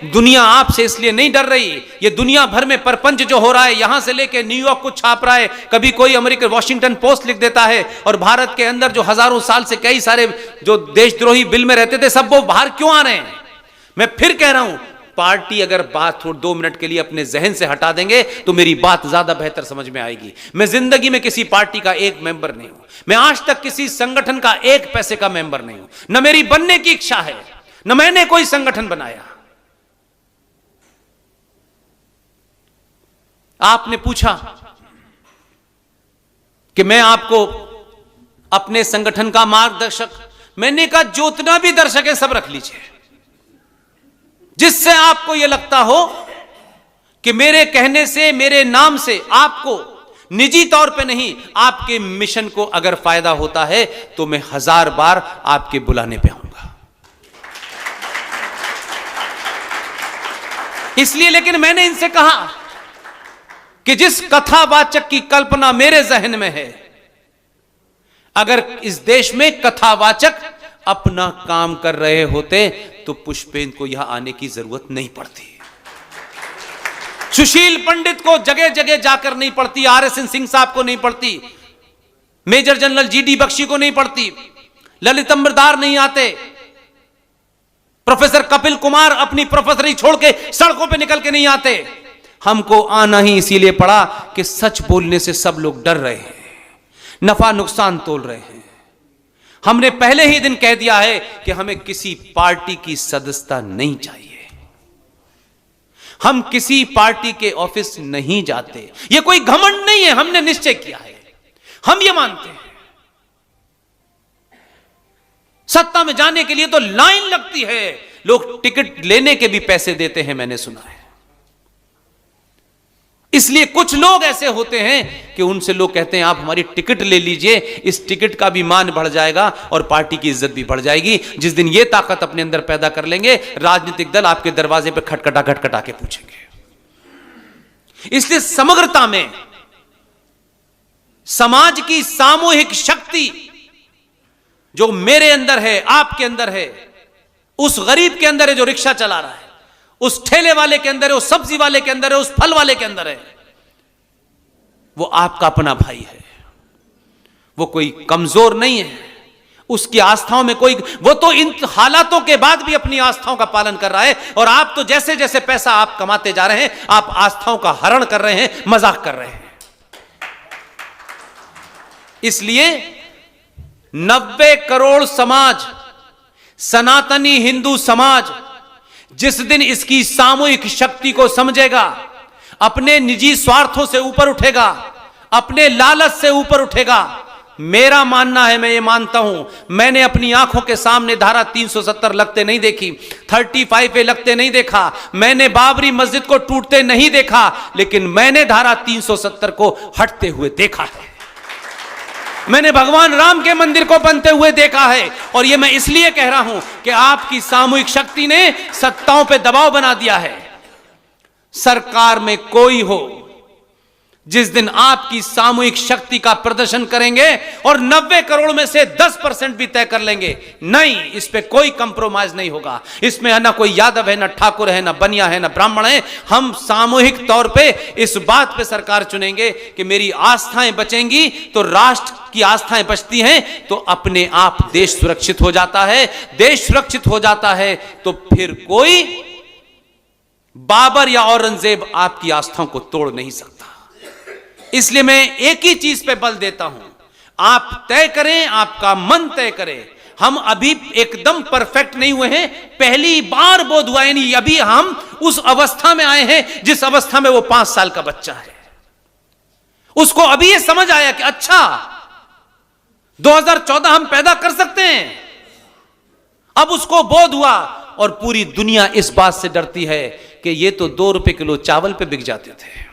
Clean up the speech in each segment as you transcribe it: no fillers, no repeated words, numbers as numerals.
दुनिया आपसे इसलिए नहीं डर रही। ये दुनिया भर में परपंच जो हो रहा है, यहां से लेके न्यूयॉर्क को छाप रहा है, कभी कोई अमेरिकन वॉशिंगटन पोस्ट लिख देता है, और भारत के अंदर जो हजारों साल से कई सारे जो देशद्रोही बिल में रहते थे, सब वो बाहर क्यों आ रहे हैं? मैं फिर कह रहा हूं, पार्टी अगर बात 2 मिनट के लिए अपने जहन से हटा देंगे तो मेरी बात ज्यादा बेहतर समझ में आएगी। मैं जिंदगी में किसी पार्टी का एक मेंबर नहीं हूं, मैं आज तक किसी संगठन का एक पैसे का मेंबर नहीं हूं, न मेरी बनने की इच्छा है, न मैंने कोई संगठन बनाया। आपने पूछा कि मैं आपको अपने संगठन का मार्गदर्शक, मैंने कहा जो उतना भी दर्शक है सब रख लीजिए, जिससे आपको यह लगता हो कि मेरे कहने से, मेरे नाम से आपको निजी तौर पे नहीं, आपके मिशन को अगर फायदा होता है तो मैं 1000 बार आपके बुलाने पे आऊंगा। इसलिए लेकिन मैंने इनसे कहा कि जिस कथावाचक की कल्पना मेरे जहन में है, अगर इस देश में कथावाचक अपना काम कर रहे होते तो पुष्पेंद्र को यहां आने की जरूरत नहीं पड़ती, सुशील पंडित को जगह जगह जाकर नहीं पड़ती, RSN सिंह साहब को नहीं पड़ती, मेजर जनरल GD बख्शी को नहीं पड़ती, ललित अंबरदार नहीं आते, प्रोफेसर कपिल कुमार अपनी प्रोफेसरी छोड़ के सड़कों पे निकल के नहीं आते। हमको आना ही इसीलिए पड़ा कि सच बोलने से सब लोग डर रहे हैं, नफा नुकसान तोल रहे हैं। हमने पहले ही दिन कह दिया है कि हमें किसी पार्टी की सदस्यता नहीं चाहिए, हम किसी पार्टी के ऑफिस नहीं जाते। यह कोई घमंड नहीं है, हमने निश्चय किया है, हम ये मानते हैं। सत्ता में जाने के लिए तो लाइन लगती है, लोग टिकट लेने के भी पैसे देते हैं, मैंने सुना है। इसलिए कुछ लोग ऐसे होते हैं कि उनसे लोग कहते हैं आप हमारी टिकट ले लीजिए, इस टिकट का भी मान बढ़ जाएगा और पार्टी की इज्जत भी बढ़ जाएगी। जिस दिन ये ताकत अपने अंदर पैदा कर लेंगे, राजनीतिक दल आपके दरवाजे पर खटखटा के पूछेंगे। इसलिए समग्रता में समाज की सामूहिक शक्ति जो मेरे अंदर है, आपके अंदर है, उस गरीब के अंदर है जो रिक्शा चला रहा है, उस ठेले वाले के अंदर है, उस सब्जी वाले के अंदर है, उस फल वाले के अंदर है, वो आपका अपना भाई है। वो कोई कमजोर नहीं है, उसकी आस्थाओं में कोई, वो तो इन हालातों के बाद भी अपनी आस्थाओं का पालन कर रहा है। और आप तो जैसे जैसे पैसा आप कमाते जा रहे हैं, आप आस्थाओं का हरण कर रहे हैं, मजाक कर रहे हैं। इसलिए 90 करोड़ समाज, सनातनी हिंदू समाज जिस दिन इसकी सामूहिक शक्ति को समझेगा, अपने निजी स्वार्थों से ऊपर उठेगा, अपने लालच से ऊपर उठेगा। मेरा मानना है, मैं ये मानता हूं, मैंने अपनी आंखों के सामने धारा 370 लगते नहीं देखी, 35A लगते नहीं देखा, मैंने बाबरी मस्जिद को टूटते नहीं देखा, लेकिन मैंने धारा 370 को हटते हुए देखा है। मैंने भगवान राम के मंदिर को बनते हुए देखा है। और यह मैं इसलिए कह रहा हूं कि आपकी सामूहिक शक्ति ने सत्ताओं पे दबाव बना दिया है। सरकार में कोई हो, जिस दिन आपकी सामूहिक शक्ति का प्रदर्शन करेंगे और 90 करोड़ में से 10% भी तय कर लेंगे, नहीं, इस पे कोई कंप्रोमाइज नहीं होगा। इसमें ना कोई यादव है, ना ठाकुर है, ना बनिया है, ना ब्राह्मण है। हम सामूहिक तौर पे इस बात पे सरकार चुनेंगे कि मेरी आस्थाएं बचेंगी तो राष्ट्र की आस्थाएं बचती हैं तो अपने आप देश सुरक्षित हो जाता है। देश सुरक्षित हो जाता है तो फिर कोई बाबर या औरंगजेब आपकी आस्थाओं को तोड़ नहीं सकता। इसलिए मैं एक ही चीज पे बल देता हूं, आप तय करें, आपका मन तय करे। हम अभी एकदम परफेक्ट नहीं हुए हैं, पहली बार बोध हुआ नहीं, अभी हम उस अवस्था में आए हैं जिस अवस्था में वो 5 साल का बच्चा है। उसको अभी ये समझ आया कि अच्छा 2014 हम पैदा कर सकते हैं। अब उसको बोध हुआ और पूरी दुनिया इस बात से डरती है कि ये तो 2 रुपए किलो चावल पे बिक जाते थे,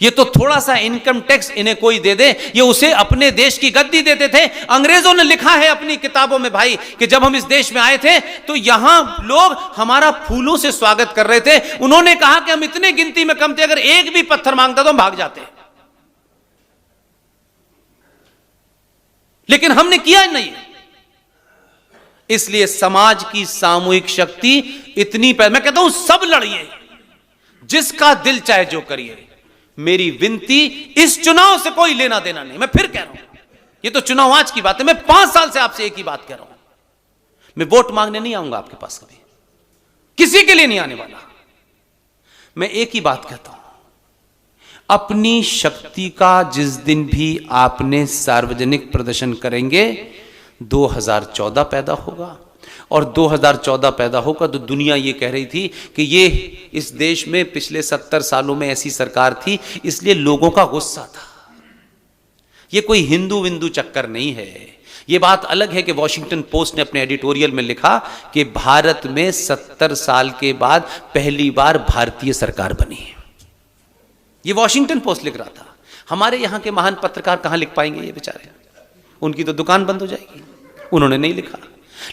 ये तो थोड़ा सा इनकम टैक्स इन्हें कोई दे दे, ये उसे अपने देश की गद्दी देते थे। अंग्रेजों ने लिखा है अपनी किताबों में भाई कि जब हम इस देश में आए थे तो यहां लोग हमारा फूलों से स्वागत कर रहे थे। उन्होंने कहा कि हम इतने गिनती में कम थे, अगर एक भी पत्थर मांगता तो हम भाग जाते, लेकिन हमने किया नहीं। इसलिए समाज की सामूहिक शक्ति इतनी मैं कहता हूं सब लड़िए, जिसका दिल चाहे जो करिए। मेरी विनती, इस चुनाव से कोई लेना देना नहीं। मैं फिर कह रहा हूं, ये तो चुनाव आज की बात है। मैं 5 साल से आपसे एक ही बात कह रहा हूं, मैं वोट मांगने नहीं आऊंगा आपके पास, कभी किसी के लिए नहीं आने वाला। मैं एक ही बात कहता हूं, अपनी शक्ति का जिस दिन भी आपने सार्वजनिक प्रदर्शन करेंगे, 2014 पैदा होगा। और 2014 पैदा होगा तो दुनिया ये कह रही थी कि ये इस देश में पिछले 70 सालों में ऐसी सरकार थी, इसलिए लोगों का गुस्सा था। ये कोई हिंदू विंदू चक्कर नहीं है। ये बात अलग है कि वॉशिंगटन पोस्ट ने अपने एडिटोरियल में लिखा कि भारत में 70 साल के बाद पहली बार भारतीय सरकार बनी है। ये वॉशिंगटन पोस्ट लिख रहा था। हमारे यहां के महान पत्रकार कहां लिख पाएंगे ये बेचारे, उनकी तो दुकान बंद हो जाएगी। उन्होंने नहीं लिखा,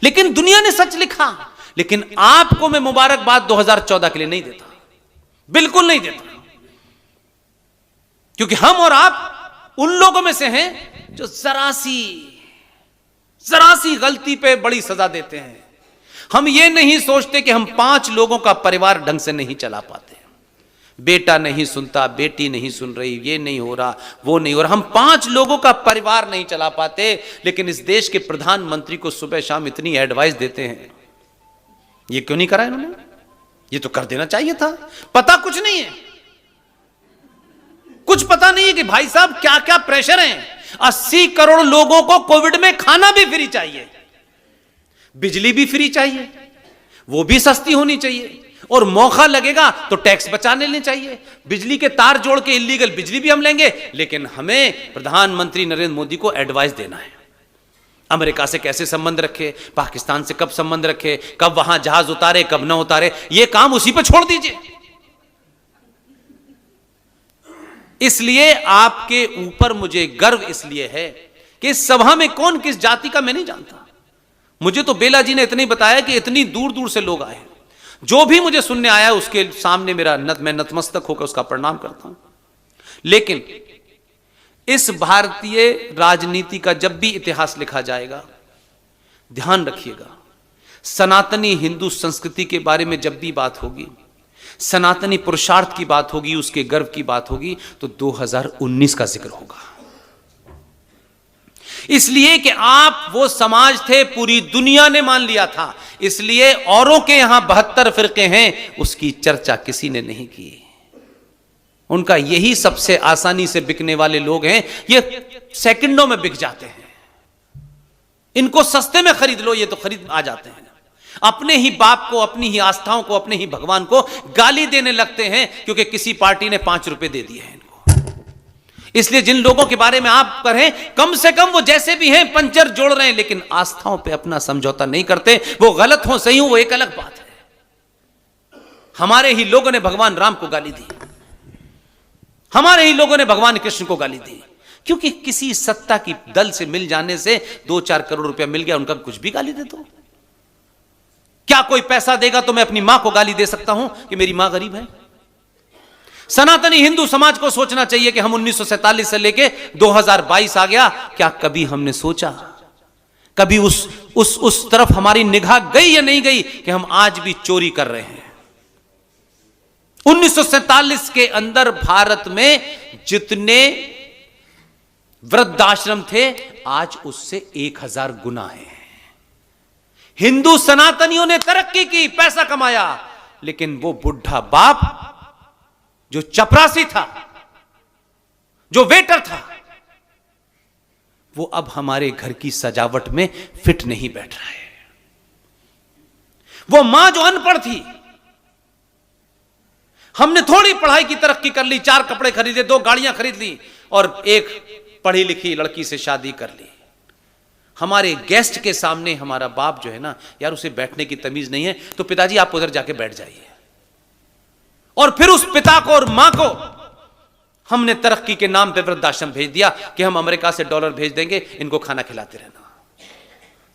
लेकिन दुनिया ने सच लिखा। लेकिन आपको मैं मुबारकबाद 2014 के लिए नहीं देता, बिल्कुल नहीं देता, क्योंकि हम और आप उन लोगों में से हैं जो जरा सी गलती पे बड़ी सजा देते हैं। हम ये नहीं सोचते कि हम 5 लोगों का परिवार ढंग से नहीं चला पाते। बेटा नहीं सुनता, बेटी नहीं सुन रही, ये नहीं हो रहा, वो नहीं हो रहा, हम 5 लोगों का परिवार नहीं चला पाते। लेकिन इस देश के प्रधानमंत्री को सुबह शाम इतनी एडवाइस देते हैं। ये क्यों नहीं करा इन्होंने? ये तो कर देना चाहिए था। पता कुछ नहीं है, कुछ पता नहीं है कि भाई साहब क्या क्या प्रेशर है। 80 करोड़ लोगों को कोविड में खाना भी फ्री चाहिए, बिजली भी फ्री चाहिए, वो भी सस्ती होनी चाहिए, और मौका लगेगा तो टैक्स बचा लेने चाहिए। बिजली के तार जोड़ के इलीगल बिजली भी हम लेंगे, लेकिन हमें प्रधानमंत्री नरेंद्र मोदी को एडवाइस देना है। अमेरिका से कैसे संबंध रखे, पाकिस्तान से कब संबंध रखे, कब वहां जहाज उतारे, कब ना उतारे, यह काम उसी पर छोड़ दीजिए। इसलिए आपके ऊपर मुझे गर्व इसलिए है कि इस सभा में कौन किस जाति का मैं नहीं जानता। मुझे तो बेला जी ने इतनी बताया कि इतनी दूर दूर से लोग आए। जो भी मुझे सुनने आया उसके सामने मैं नतमस्तक होकर उसका प्रणाम करता हूं। लेकिन इस भारतीय राजनीति का जब भी इतिहास लिखा जाएगा, ध्यान रखिएगा, सनातनी हिंदू संस्कृति के बारे में जब भी बात होगी, सनातनी पुरुषार्थ की बात होगी, उसके गर्व की बात होगी, तो 2019 का जिक्र होगा। इसलिए कि आप वो समाज थे, पूरी दुनिया ने मान लिया था। इसलिए औरों के यहां 72 फिरके हैं, उसकी चर्चा किसी ने नहीं की। उनका यही सबसे आसानी से बिकने वाले लोग हैं। ये सेकंडों में बिक जाते हैं। इनको सस्ते में खरीद लो, ये तो खरीद आ जाते हैं। अपने ही बाप को, अपनी ही आस्थाओं को, अपने ही भगवान को गाली देने लगते हैं क्योंकि किसी पार्टी ने 5 रुपए दे दिए हैं इनको। इसलिए जिन लोगों के बारे में आप करें, कम से कम वो जैसे भी हैं पंचर जोड़ रहे हैं, लेकिन आस्थाओं पे अपना समझौता नहीं करते। वो गलत हो सही हो, वो एक अलग बात है। हमारे ही लोगों ने भगवान राम को गाली दी, हमारे ही लोगों ने भगवान कृष्ण को गाली दी, क्योंकि किसी सत्ता की दल से मिल जाने से 2-4 करोड़ रुपया मिल गया, उनका कुछ भी गाली दे दो। क्या कोई पैसा देगा तो मैं अपनी मां को गाली दे सकता हूं कि मेरी मां गरीब है? सनातनी हिंदू समाज को सोचना चाहिए कि हम 1947 से लेके 2022 आ गया, क्या कभी हमने सोचा, कभी उस तरफ हमारी निगाह गई या नहीं गई कि हम आज भी चोरी कर रहे हैं? 1947 के अंदर भारत में जितने वृद्धाश्रम थे, आज उससे 1000 गुना है। हिंदू सनातनियों ने तरक्की की, पैसा कमाया, लेकिन वो बुढ़ा बाप जो चपरासी था, जो वेटर था, वो अब हमारे घर की सजावट में फिट नहीं बैठ रहा है। वो मां जो अनपढ़ थी, हमने थोड़ी पढ़ाई की तरक्की कर ली, 4 कपड़े खरीदे, 2 गाड़ियां खरीद ली और एक पढ़ी लिखी लड़की से शादी कर ली। हमारे गेस्ट के सामने हमारा बाप जो है ना यार, उसे बैठने की तमीज नहीं है, तो पिताजी आप उधर जाके बैठ जाइए। और फिर उस पिता को और मां को हमने तरक्की के नाम पे वृद्धाश्रम भेज दिया कि हम अमेरिका से डॉलर भेज देंगे, इनको खाना खिलाते रहना।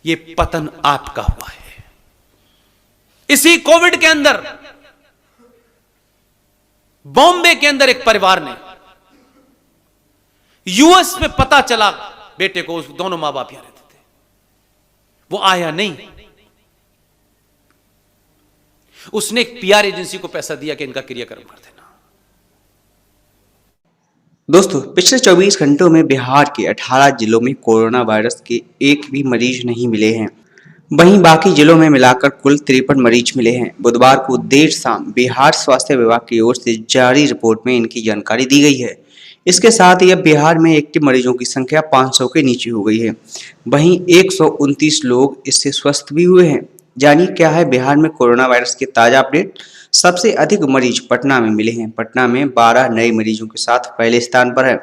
ये पतन आपका हुआ है। इसी कोविड के अंदर बॉम्बे के अंदर एक परिवार ने, यूएस में पता चला बेटे को, दोनों मां बाप यहां रहते थे, वो आया नहीं, उसने एक पीआर एजेंसी को पैसा दिया कि इनका क्रियाक्रम कर देना। दोस्तों, पिछले 24 घंटों में बिहार के 18 जिलों में कोरोना वायरस के एक भी मरीज नहीं मिले हैं। वहीं बाकी जिलों में मिलाकर कुल 53 मरीज मिले हैं। बुधवार को देर शाम बिहार स्वास्थ्य विभाग की ओर से जारी रिपोर्ट में इनकी जानकारी दी गई है। इसके साथ ही अब बिहार में एक्टिव मरीजों की संख्या 500 के नीचे हो गई है। वहीं 129 लोग इससे स्वस्थ भी हुए हैं। जानिए क्या है बिहार में कोरोना वायरस के ताजा अपडेट। सबसे अधिक मरीज पटना में मिले हैं। पटना में 12 नए मरीजों के साथ पहले स्थान पर है।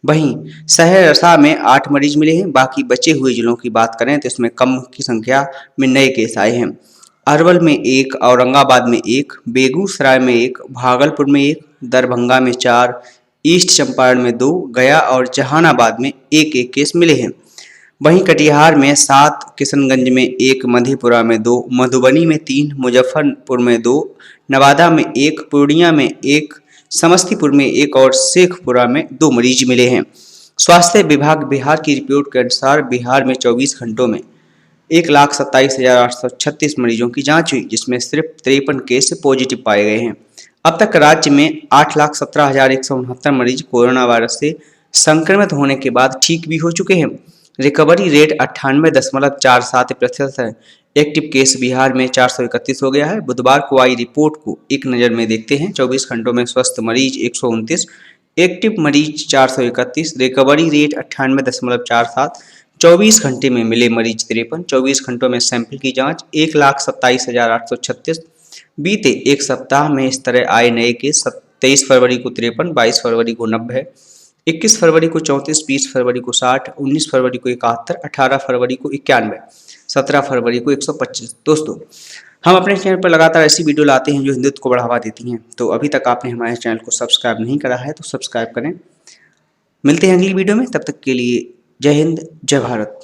वहीं सहरसा में 8 मरीज मिले हैं। बाकी बचे हुए जिलों की बात करें तो इसमें कम की संख्या में नए केस आए हैं। अरवल में 1, औरंगाबाद में 1, बेगूसराय में 1, भागलपुर में 1, दरभंगा में 4, ईस्ट चंपारण में 2, गया और जहानाबाद में 1-1 केस मिले हैं। वहीं कटिहार में 7, किशनगंज में 1, मधेपुरा में 2, मधुबनी में 3, मुजफ्फरपुर में 2, नवादा में 1, पूर्णिया में 1, समस्तीपुर में 1 और शेखपुरा में 2 मरीज मिले हैं। स्वास्थ्य विभाग बिहार की रिपोर्ट के अनुसार बिहार में 24 घंटों में 1,27,836 मरीजों की जांच हुई, जिसमें सिर्फ 53 केस पॉजिटिव पाए गए हैं। अब तक राज्य में 8,17,169 मरीज कोरोना वायरस से संक्रमित होने के बाद ठीक भी हो चुके हैं। रिकवरी रेट 98.47% है। एक्टिव केस बिहार में 431 हो गया है। बुधवार को आई रिपोर्ट को एक नज़र में देखते हैं। 24 घंटों में स्वस्थ मरीज 129, एक्टिव मरीज 431, रिकवरी रेट 98.47, 24 घंटे में मिले मरीज 53, 24 घंटों में सैंपल की जांच 1,27,836। बीते एक सप्ताह में इस तरह आए नए केस 23 फरवरी को 53, 22 फरवरी को 90, 21 फरवरी को 34, 20 फरवरी को 60, 19 फरवरी को 71, 18 फरवरी को 91, 17 फरवरी को 125। दोस्तों, हम अपने चैनल पर लगातार ऐसी वीडियो लाते हैं जो हिंदुत्व को बढ़ावा देती हैं। तो अभी तक आपने हमारे चैनल को सब्सक्राइब नहीं करा है तो सब्सक्राइब करें। मिलते हैं अगली वीडियो में, तब तक के लिए जय हिंद, जय भारत।